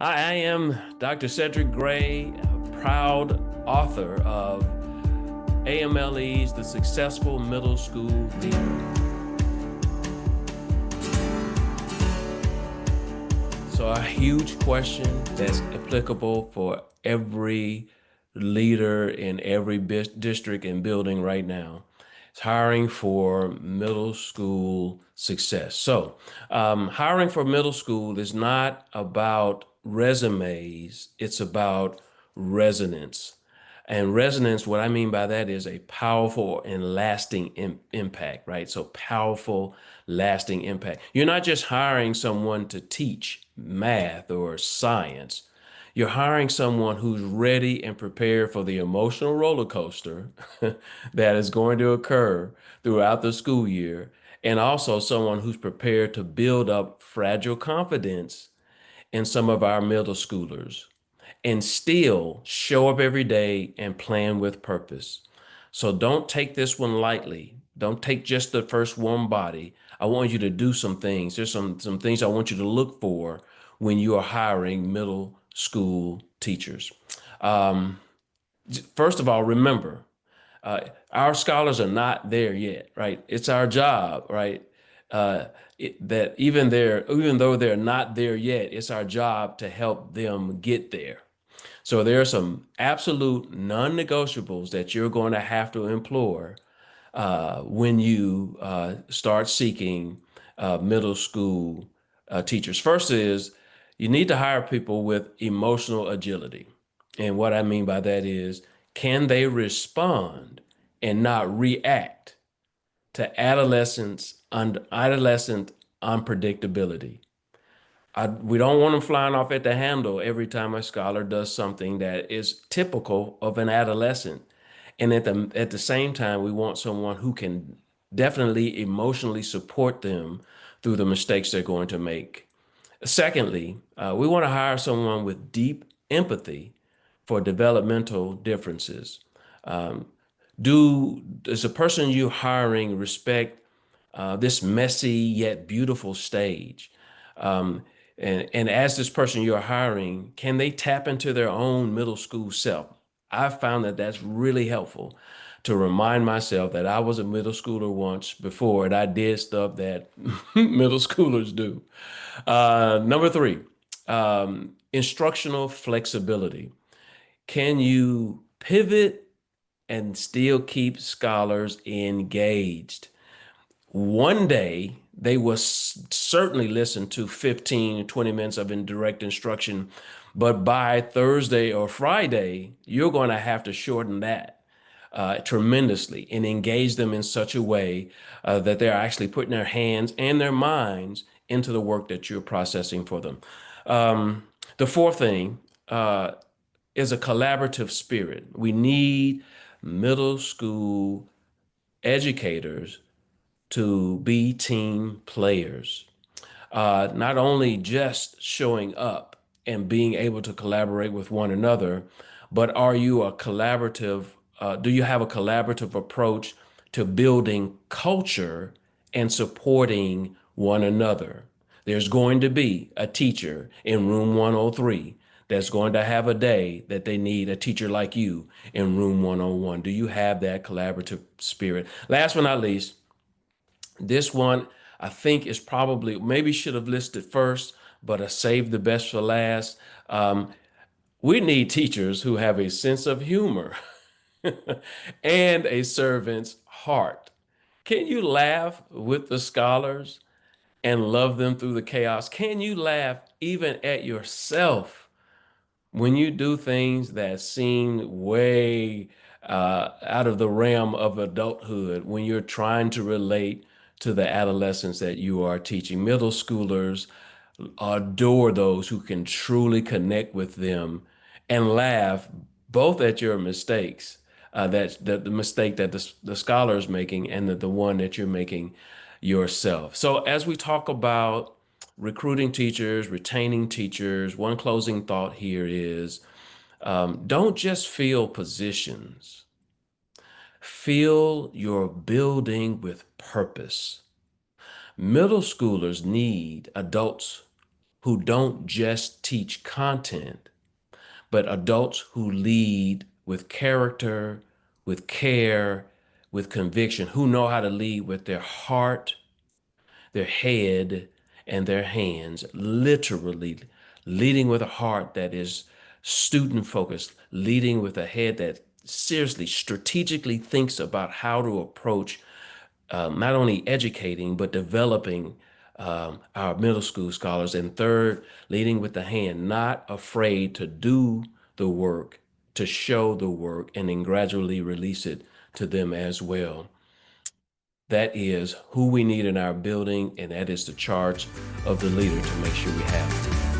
I am Dr. Cedrick Gray, a proud author of AMLE's The Successful Middle School Leader. So, a huge question that's applicable for every leader in every district and building right now. It's hiring for middle school success. Hiring for middle school is not about resumes, it's about resonance. And resonance, what I mean by that is a powerful and lasting impact, right? So, powerful, lasting impact. You're not just hiring someone to teach math or science. You're hiring someone who's ready and prepared for the emotional roller coaster that is going to occur throughout the school year, and also someone who's prepared to build up fragile confidence in some of our middle schoolers and still show up every day and plan with purpose. So don't take this one lightly. Don't take just the first warm body. I want you to do some things. There's some things I want you to look for when you are hiring middle school teachers. Um, First of all, remember, our scholars are not there yet, right? It's our job, right? Uh, that even though they're not there yet, it's our job to help them get there. So there are some absolute non-negotiables that you're going to have to employ when you start seeking middle school teachers. First is you need to hire people with emotional agility. And what I mean by that is, can they respond and not react to adolescent unpredictability? We don't want them flying off at the handle every time a scholar does something that is typical of an adolescent. And at the same time, we want someone who can definitely emotionally support them through the mistakes they're going to make. Secondly, we want to hire someone with deep empathy for developmental differences. Um, does the person you're hiring respect this messy yet beautiful stage? Um, and as this person you're hiring, can they tap into their own middle school self? I've found that that's really helpful to remind myself that I was a middle schooler once before and I did stuff that middle schoolers do. Number three, instructional flexibility. Can you pivot and still keep scholars engaged? One day, they will certainly listen to 15, 20 minutes of indirect instruction, but by Thursday or Friday, you're going to have to shorten that tremendously and engage them in such a way that they're actually putting their hands and their minds into the work that you're processing for them. Um, the fourth thing is a collaborative spirit. We need middle school educators to be team players, not only just showing up and being able to collaborate with one another, but are you a collaborative, do you have a collaborative approach to building culture and supporting one another? There's going to be a teacher in room 103 that's going to have a day that they need a teacher like you in room 101. Do you have that collaborative spirit? Last but not least, this one I think is probably maybe should have listed first, but I saved the best for last. Um, we need teachers who have a sense of humor and a servant's heart. Can you laugh with the scholars and love them through the chaos? Can you laugh even at yourself when you do things that seem way out of the realm of adulthood, when you're trying to relate to the adolescents that you are teaching? Middle schoolers adore those who can truly connect with them and laugh both at your mistakes, that the mistake that the scholar is making and the one that you're making yourself. So as we talk about recruiting teachers, retaining teachers, one closing thought here is don't just fill positions, fill your building with purpose. Middle schoolers need adults who don't just teach content, but adults who lead with character, with care, with conviction, who know how to lead with their heart, their head, and their hands, literally leading with a heart that is student focused, leading with a head that seriously, strategically thinks about how to approach not only educating, but developing our middle school scholars. And third, leading with the hand, not afraid to do the work, to show the work, and then gradually release it to them as well. That is who we need in our building, and that is the charge of the leader to make sure we have.